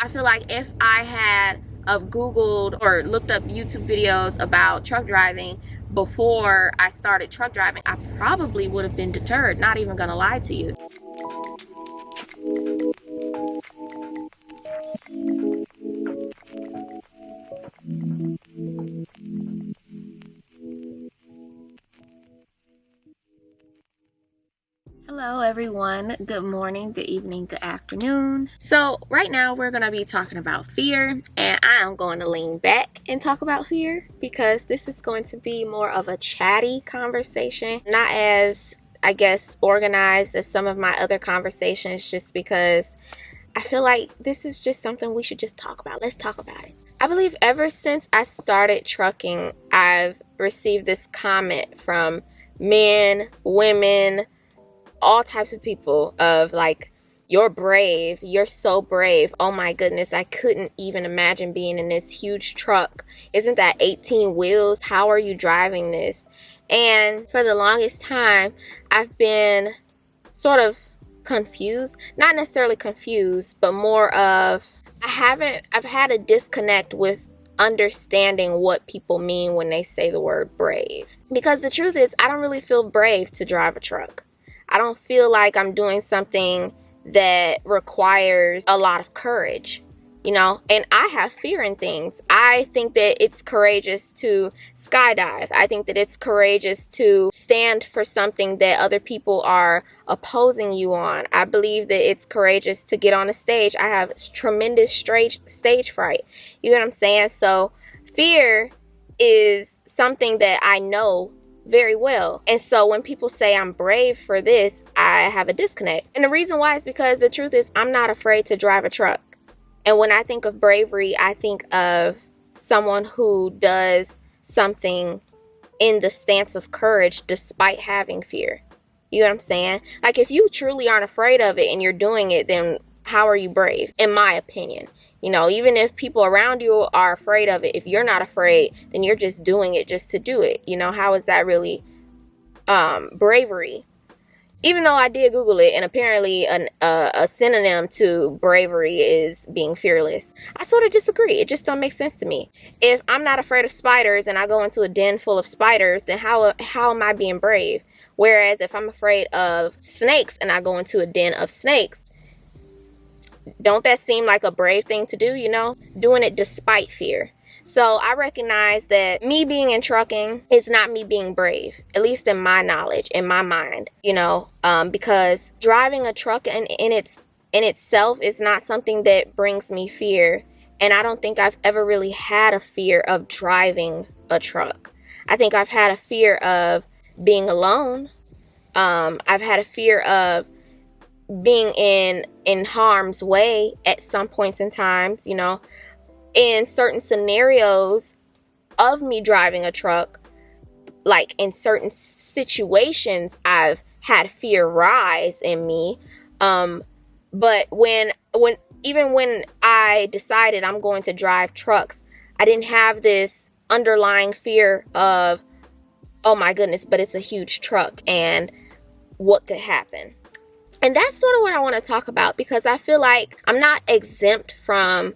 I feel like if I had of Googled or looked up YouTube videos about truck driving before I started truck driving, I probably would have been deterred, not even gonna lie to you. Hello everyone, good morning, good evening, good afternoon. So right now we're going to be talking about fear, and I am going to lean back and talk about fear because this is going to be more of a chatty conversation, not as, I guess, organized as some of my other conversations, just because I feel like this is just something we should just talk about. Let's talk about it. I believe ever since I started trucking, I've received this comment from men, women, all types of people of like, you're brave, you're so brave, oh my goodness, I couldn't even imagine being in this huge truck. Isn't that 18 wheels? How are you driving this? And for the longest time, I've been sort of confused, not necessarily confused, but more of I've had a disconnect with understanding what people mean when they say the word brave. Because the truth is, I don't really feel brave to drive a truck. I don't feel like I'm doing something that requires a lot of courage, you know, and I have fear in things. I think that it's courageous to skydive. I think that it's courageous to stand for something that other people are opposing you on. I believe that it's courageous to get on a stage. I have tremendous stage fright. You know what I'm saying? So fear is something that I know very well. And so when people say I'm brave for this, I have a disconnect. And the reason why is because the truth is I'm not afraid to drive a truck. And when I think of bravery, I think of someone who does something in the stance of courage despite having fear. You know what I'm saying? Like, if you truly aren't afraid of it and you're doing it, then how are you brave? In my opinion. You know, even if people around you are afraid of it, if you're not afraid, then you're just doing it just to do it. You know, how is that really bravery? Even though I did Google it, and apparently a synonym to bravery is being fearless, I sort of disagree. It just don't make sense to me. If I'm not afraid of spiders and I go into a den full of spiders, then how am I being brave? Whereas if I'm afraid of snakes and I go into a den of snakes, don't that seem like a brave thing to do, you know? Doing it despite fear. So I recognize that me being in trucking is not me being brave, at least in my knowledge, in my mind, you know, because driving a truck in itself is not something that brings me fear. And I don't think I've ever really had a fear of driving a truck. I think I've had a fear of being alone. I've had a fear of being in harm's way at some points in times, you know, in certain scenarios of me driving a truck, like in certain situations, I've had fear rise in me. But when I decided I'm going to drive trucks, I didn't have this underlying fear of, oh my goodness, but it's a huge truck and what could happen. And that's sort of what I want to talk about, because I feel like I'm not exempt from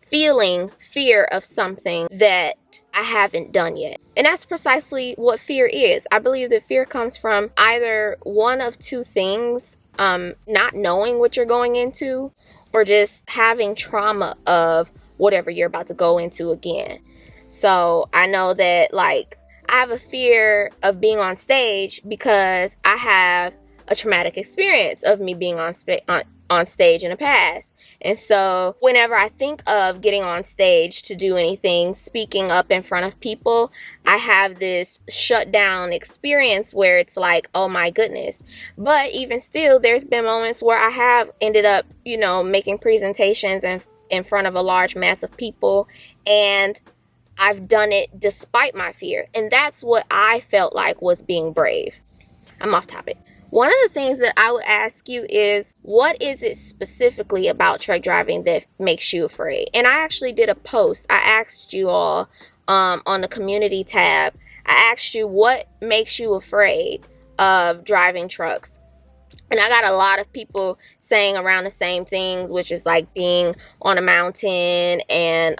feeling fear of something that I haven't done yet. And that's precisely what fear is. I believe that fear comes from either one of two things, not knowing what you're going into, or just having trauma of whatever you're about to go into again. So I know that, like, I have a fear of being on stage because I have a traumatic experience of me being on stage in the past. And so whenever I think of getting on stage to do anything, speaking up in front of people, I have this shut down experience where it's like, oh my goodness. But even still, there's been moments where I have ended up, you know, making presentations in front of a large mass of people, and I've done it despite my fear. And that's what I felt like was being brave. I'm off topic. One of the things that I would ask you is, what is it specifically about truck driving that makes you afraid? And I actually did a post. I asked you all on the community tab, I asked you what makes you afraid of driving trucks. And I got a lot of people saying around the same things, which is like being on a mountain and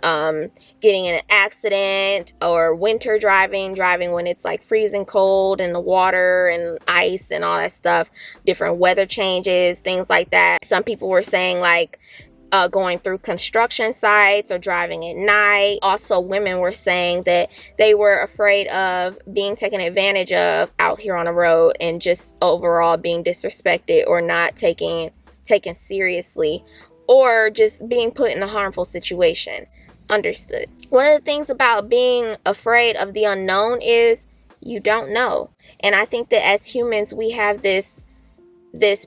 getting in an accident, or winter driving when it's like freezing cold and the water and ice and all that stuff, different weather changes, things like that. Some people were saying like going through construction sites or driving at night. Also, women were saying that they were afraid of being taken advantage of out here on the road and just overall being disrespected or not taken seriously, or just being put in a harmful situation. Understood. One of the things about being afraid of the unknown is you don't know. And I think that as humans, we have this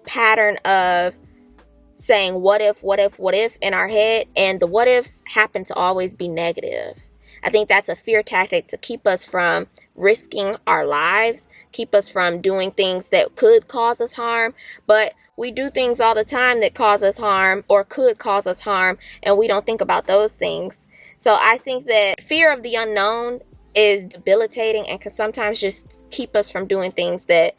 pattern of saying what if in our head, and the what ifs happen to always be negative. I think that's a fear tactic to keep us from risking our lives, keep us from doing things that could cause us harm. But we do things all the time that cause us harm or could cause us harm, and we don't think about those things. So I think that fear of the unknown is debilitating and can sometimes just keep us from doing things that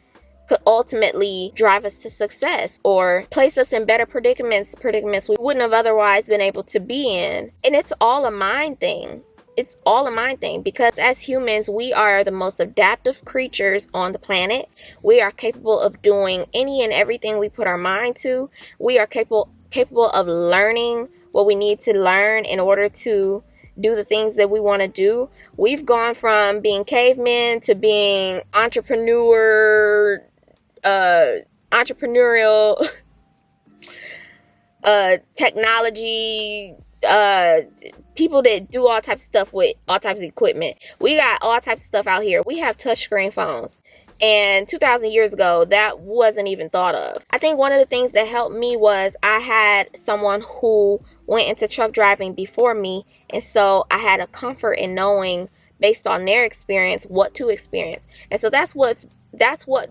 could ultimately drive us to success or place us in better predicaments we wouldn't have otherwise been able to be in. And it's all a mind thing. It's all a mind thing, because as humans, we are the most adaptive creatures on the planet. We are capable of doing any and everything we put our mind to. We are capable of learning what we need to learn in order to do the things that we want to do. We've gone from being cavemen to being entrepreneurial technology, people that do all types of stuff with all types of equipment. We got all types of stuff out here. We have touchscreen phones, and 2,000 years ago that wasn't even thought of. I think one of the things that helped me was I had someone who went into truck driving before me, and so I had a comfort in knowing, based on their experience, what to experience. And so that's what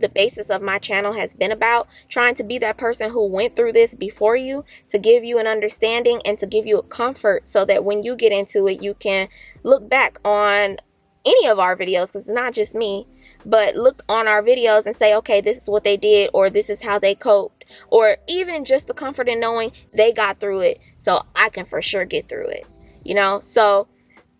the basis of my channel has been about, trying to be that person who went through this before you, to give you an understanding and to give you a comfort, so that when you get into it, you can look back on any of our videos, because it's not just me, but look on our videos and say, okay, this is what they did, or this is how they coped, or even just the comfort in knowing they got through it, so I can for sure get through it, you know? So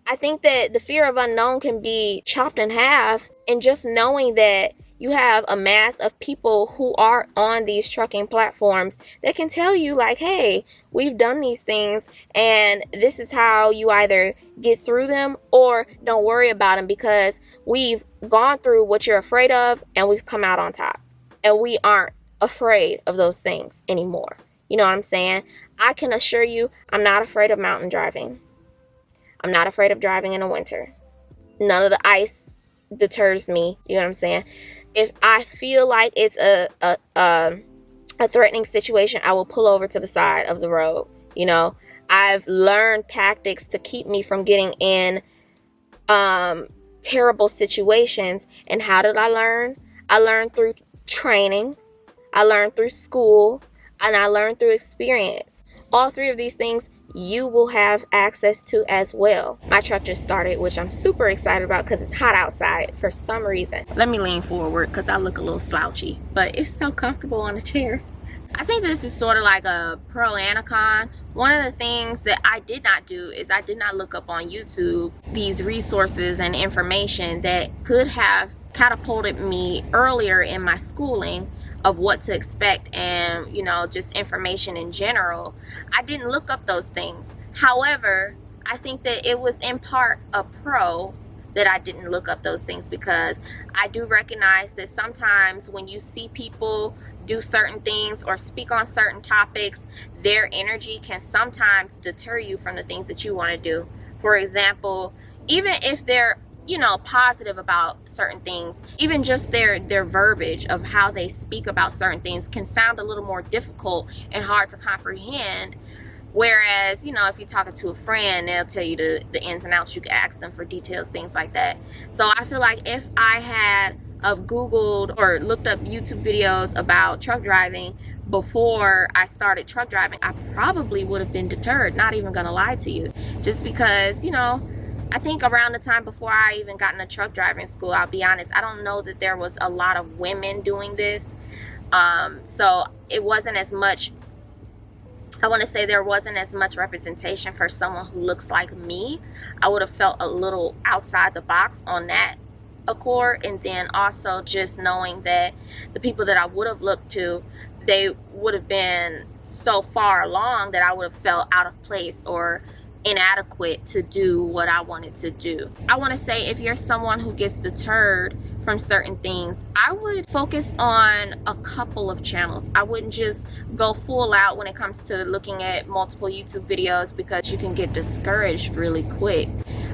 I think that the fear of unknown can be chopped in half, and just knowing that you have a mass of people who are on these trucking platforms that can tell you like, hey, we've done these things and this is how you either get through them or don't worry about them, because we've gone through what you're afraid of and we've come out on top, and we aren't afraid of those things anymore. You know what I'm saying? I can assure you, I'm not afraid of mountain driving. I'm not afraid of driving in the winter. None of the ice deters me. You know what I'm saying? If I feel like it's a threatening situation, I will pull over to the side of the road. You know, I've learned tactics to keep me from getting in terrible situations. And how did I learn? I learned through training, I learned through school, and I learned through experience. All three of these things you will have access to as well. My truck just started, which I'm super excited about because it's hot outside for some reason. Let me lean forward because I look a little slouchy, but it's so comfortable on the chair. I think this is sort of like a pro and a con. One of the things that I did not do is I did not look up on YouTube these resources and information that could have catapulted me earlier in my schooling of what to expect, and you know, just information in general. I didn't look up those things. However, I think that it was in part a pro that I didn't look up those things, because I do recognize that sometimes when you see people do certain things or speak on certain topics, their energy can sometimes deter you from the things that you want to do. For example, even if they're, you know, positive about certain things, even just their verbiage of how they speak about certain things can sound a little more difficult and hard to comprehend. Whereas, you know, if you're talking to a friend, they'll tell you the ins and outs. You can ask them for details, things like that. So I feel like if I had Googled or looked up YouTube videos about truck driving before I started truck driving, I probably would have been deterred, not even gonna lie to you, just because, you know, I think around the time before I even got into truck driving school, I'll be honest, I don't know that there was a lot of women doing this. So it wasn't as much, I want to say there wasn't as much representation for someone who looks like me. I would have felt a little outside the box on that accord. And then also just knowing that the people that I would have looked to, they would have been so far along that I would have felt out of place or inadequate to do what I wanted to do. I want to say, if you're someone who gets deterred from certain things, I would focus on a couple of channels. I wouldn't just go full out when it comes to looking at multiple YouTube videos, because you can get discouraged really quick.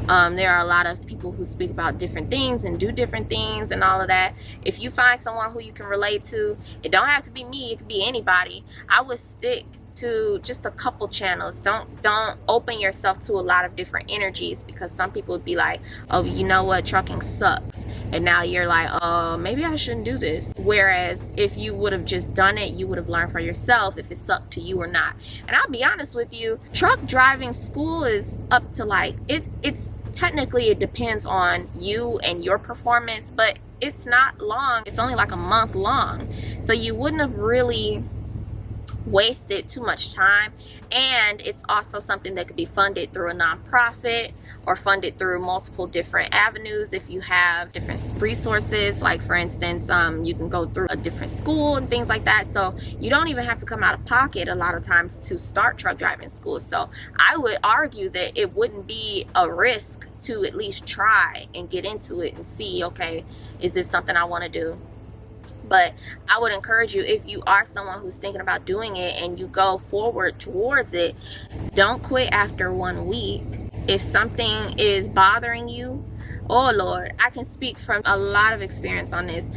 There are a lot of people who speak about different things and do different things and all of that. If you find someone who you can relate to, it don't have to be me, it could be anybody. I would stick to just a couple channels. Don't open yourself to a lot of different energies, because some people would be like, oh, you know what, trucking sucks, and now you're like, oh, maybe I shouldn't do this. Whereas if you would have just done it, you would have learned for yourself if it sucked to you or not. And I'll be honest with you, truck driving school is up to like, it's technically, it depends on you and your performance, but it's not long. It's only like a month long, so you wouldn't have really wasted too much time. And it's also something that could be funded through a nonprofit or funded through multiple different avenues if you have different resources. Like, for instance, you can go through a different school and things like that, so you don't even have to come out of pocket a lot of times to start truck driving school. So I would argue that it wouldn't be a risk to at least try and get into it and see, okay, is this something I want to do? But I would encourage you, if you are someone who's thinking about doing it and you go forward towards it, don't quit after 1 week. If something is bothering you, oh Lord, I can speak from a lot of experience on this.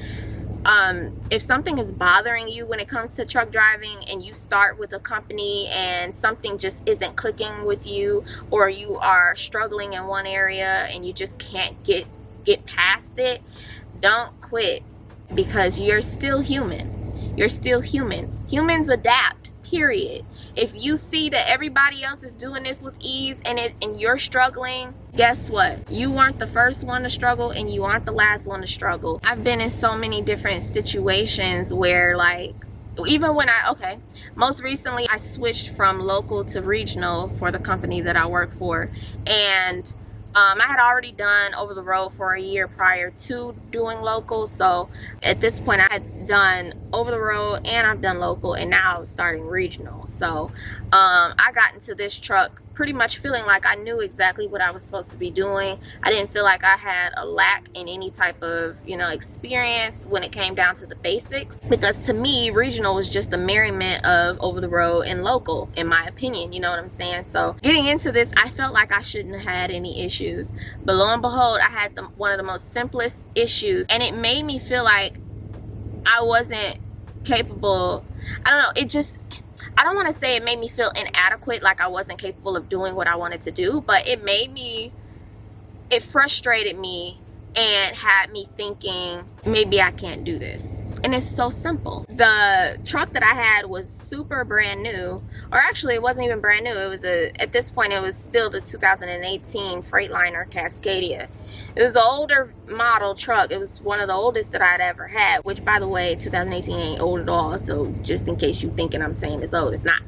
If something is bothering you when it comes to truck driving, and you start with a company and something just isn't clicking with you, or you are struggling in one area and you just can't get past it, don't quit. Because you're still human. You're still human. Humans adapt, period. If you see that everybody else is doing this with ease and you're struggling, guess what? You weren't the first one to struggle, and you aren't the last one to struggle. I've been in so many different situations where, like, even when most recently I switched from local to regional for the company that I work for, and I had already done over the road for a year prior to doing local. So at this point, I had done over the road and I've done local, and now I was starting regional. So I got into this truck pretty much feeling like I knew exactly what I was supposed to be doing. I didn't feel like I had a lack in any type of, experience when it came down to the basics, because to me, regional was just the merriment of over the road and local, in my opinion. You know what I'm saying? So getting into this, I felt like I shouldn't have had any issues, but lo and behold, I had one of the most simplest issues, and it made me feel like I wasn't capable. I don't know, I don't want to say it made me feel inadequate, like I wasn't capable of doing what I wanted to do, but it frustrated me and had me thinking, maybe I can't do this. And it's so simple. The truck that I had was super brand new, or actually it wasn't even brand new. It was at this point, it was still the 2018 Freightliner Cascadia. It was an older model truck. It was one of the oldest that I'd ever had, which, by the way, 2018 ain't old at all. So just in case you thinking I'm saying it's old, it's not.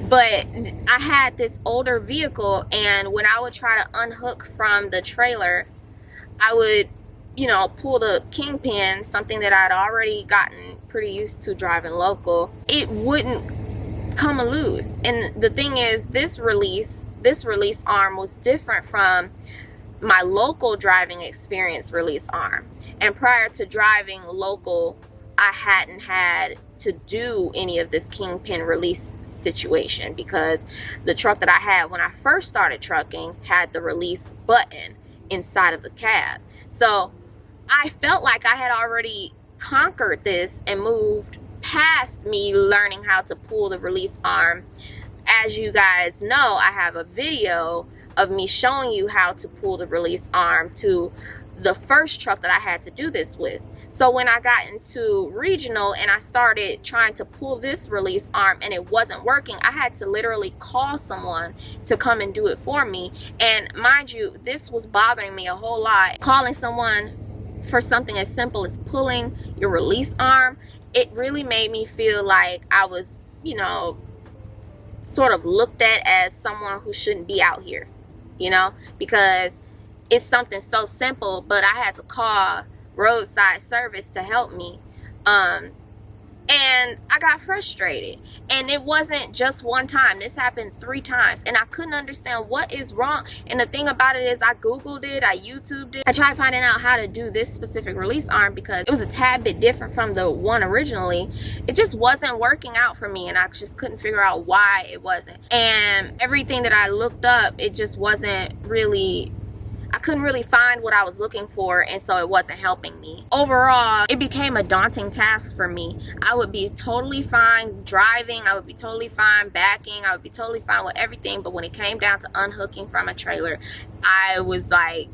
But I had this older vehicle, and when I would try to unhook from the trailer, I would, pull the kingpin, something that I'd already gotten pretty used to driving local. It wouldn't come loose. And the thing is, this release arm was different from my local driving experience release arm. And prior to driving local, I hadn't had to do any of this kingpin release situation, because the truck that I had when I first started trucking had the release button inside of the cab. So I felt like I had already conquered this and moved past me learning how to pull the release arm. As you guys know, I have a video of me showing you how to pull the release arm to the first truck that I had to do this with. So when I got into regional and I started trying to pull this release arm and it wasn't working, I had to literally call someone to come and do it for me. And mind you, this was bothering me a whole lot. Calling someone for something as simple as pulling your release arm, it really made me feel like I was, you know, sort of looked at as someone who shouldn't be out here, you know, because it's something so simple, but I had to call roadside service to help me. And I got frustrated, and it wasn't just one time. This happened 3 times, and I couldn't understand what is wrong. And the thing about it is, I googled it, I YouTubed it, I tried finding out how to do this specific release arm because it was a tad bit different from the one originally. It just wasn't working out for me, and I just couldn't figure out why it wasn't. And everything that I looked up, it just wasn't really, I couldn't really find what I was looking for, and so it wasn't helping me. Overall, it became a daunting task for me. I would be totally fine driving, I would be totally fine backing, I would be totally fine with everything, but when it came down to unhooking from a trailer, I was like,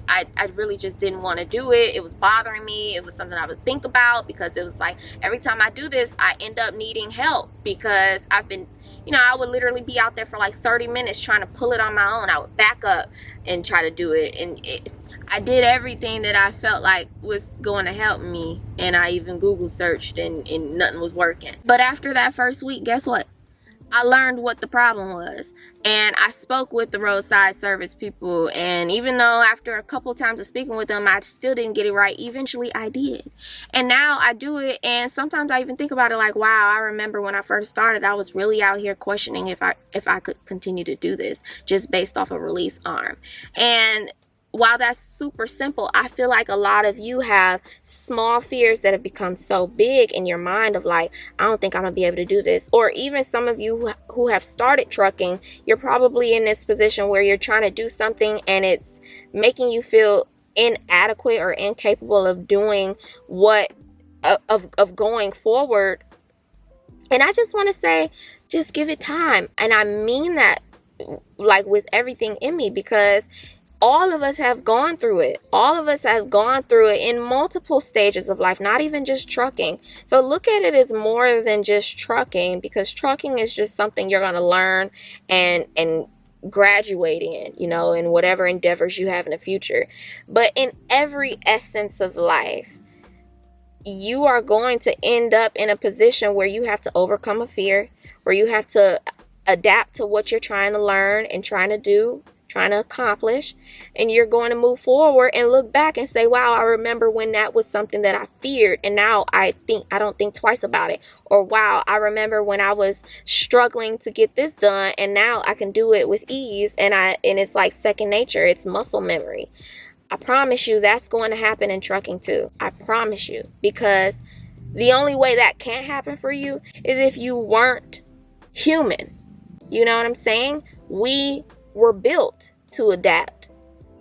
I really just didn't want to do it. It was bothering me. It was something I would think about, because it was like, every time I do this, I end up needing help, because I've been, you know, I would literally be out there for like 30 minutes trying to pull it on my own. I would back up and try to do it. And I did everything that I felt like was going to help me. And I even Google searched, and nothing was working. But after that first week, guess what? I learned what the problem was, and I spoke with the roadside service people, and even though after a couple times of speaking with them, I still didn't get it right, eventually I did. And now I do it, and sometimes I even think about it like, wow, I remember when I first started, I was really out here questioning if I could continue to do this just based off a release arm. And while that's super simple, I feel like a lot of you have small fears that have become so big in your mind of like, I don't think I'm gonna be able to do this. Or even some of you who have started trucking, you're probably in this position where you're trying to do something and it's making you feel inadequate or incapable of doing what, of going forward. And I just want to say, just give it time. And I mean that like with everything in me, because all of us have gone through it. All of us have gone through it in multiple stages of life, not even just trucking. So look at it as more than just trucking, because trucking is just something you're going to learn and graduate in, you know, in whatever endeavors you have in the future. But in every essence of life, you are going to end up in a position where you have to overcome a fear, where you have to adapt to what you're trying to learn and trying to do, trying to accomplish, and you're going to move forward and look back and say, wow, I remember when that was something that I feared, and now I don't think twice about it. Or wow, I remember when I was struggling to get this done, and now I can do it with ease, and it's like second nature. It's muscle memory. I promise you that's going to happen in trucking too. I promise you, because the only way that can't happen for you is if you weren't human. You know what I'm saying? We were built to adapt.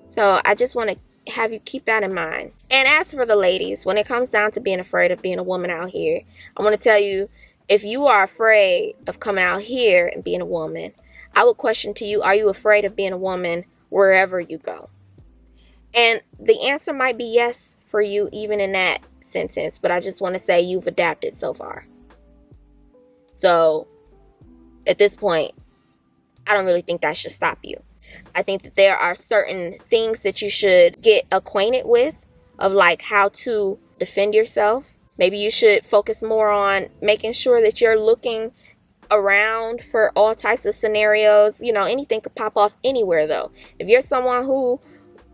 So I just want to have you keep that in mind. And as for the ladies, when it comes down to being afraid of being a woman out here, I want to tell you, if you are afraid of coming out here and being a woman, I would question to you, are you afraid of being a woman wherever you go? And the answer might be yes for you even in that sentence, but I just want to say you've adapted so far. So at this point, I don't really think that should stop you. I think that there are certain things that you should get acquainted with, of like how to defend yourself. Maybe you should focus more on making sure that you're looking around for all types of scenarios. You know, anything could pop off anywhere though. If you're someone who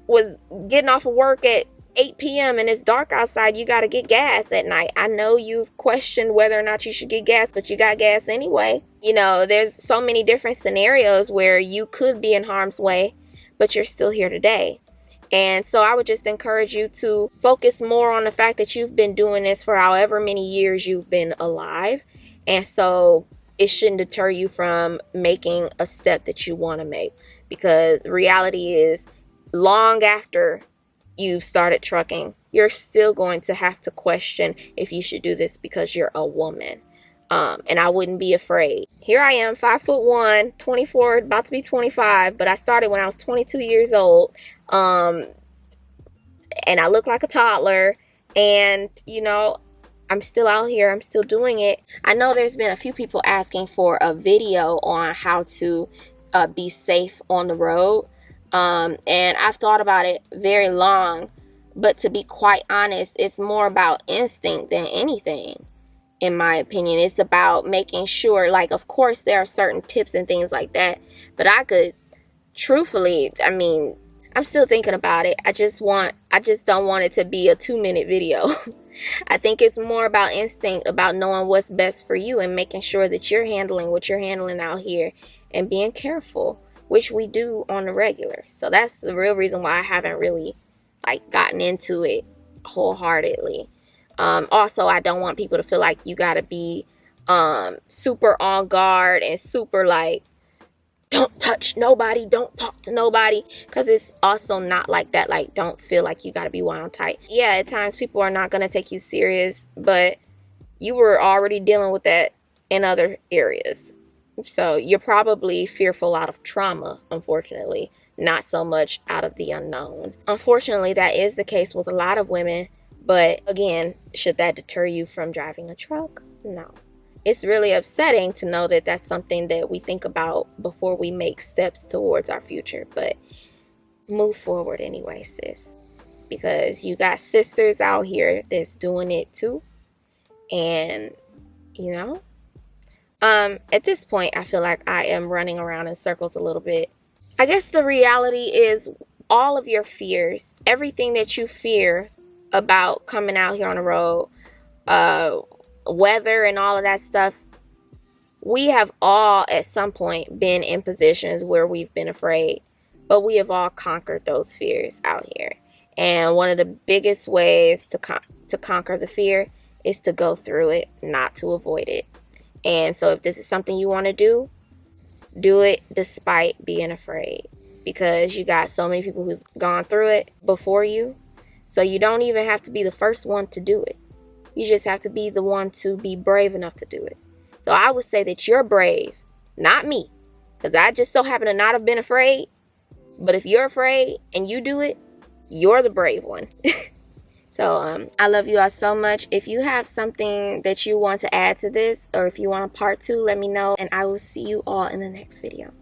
was getting off of work at 8 p.m. and it's dark outside, you got to get gas at night. I know you've questioned whether or not you should get gas, but you got gas anyway. You know, there's so many different scenarios where you could be in harm's way, but you're still here today. And so I would just encourage you to focus more on the fact that you've been doing this for however many years you've been alive. And so it shouldn't deter you from making a step that you want to make, because the reality is, long after you've started trucking, you're still going to have to question if you should do this because you're a woman. And I wouldn't be afraid. Here I am, 5'1", 24, about to be 25, but I started when I was 22 years old. And I look like a toddler, and you know, I'm still out here, I'm still doing it. I know there's been a few people asking for a video on how to be safe on the road. And I've thought about it very long, but to be quite honest, it's more about instinct than anything. in my opinion. It's about making sure, like, of course there are certain tips and things like that, but I could truthfully, I mean, I'm still thinking about it. I just don't want it to be a 2-minute video. I think it's more about instinct, about knowing what's best for you and making sure that you're handling what you're handling out here and being careful, which we do on the regular. So that's the real reason why I haven't really like gotten into it wholeheartedly. Also, I don't want people to feel like you gotta be super on guard and super like, don't touch nobody, don't talk to nobody, because it's also not like that. Like, don't feel like you got to be wound tight. Yeah, at times people are not going to take you serious, but you were already dealing with that in other areas. So you're probably fearful out of trauma, unfortunately, not so much out of the unknown. Unfortunately, that is the case with a lot of women, but again, should that deter you from driving a truck? No. It's really upsetting to know that that's something that we think about before we make steps towards our future. But move forward anyway, sis. Because you got sisters out here that's doing it too. And, you know, at this point, I feel like I am running around in circles a little bit. I guess the reality is all of your fears, everything that you fear about coming out here on the road, weather and all of that stuff, we have all at some point been in positions where we've been afraid, but we have all conquered those fears out here. And one of the biggest ways to conquer the fear is to go through it, not to avoid it. And so if this is something you want to do it despite being afraid, because you got so many people who's gone through it before you. So you don't even have to be the first one to do it. You just have to be the one to be brave enough to do it. So I would say that you're brave, not me, because I just so happen to not have been afraid. But if you're afraid and you do it, you're the brave one. So I love you all so much. If you have something that you want to add to this, or if you want a part 2, let me know, and I will see you all in the next video.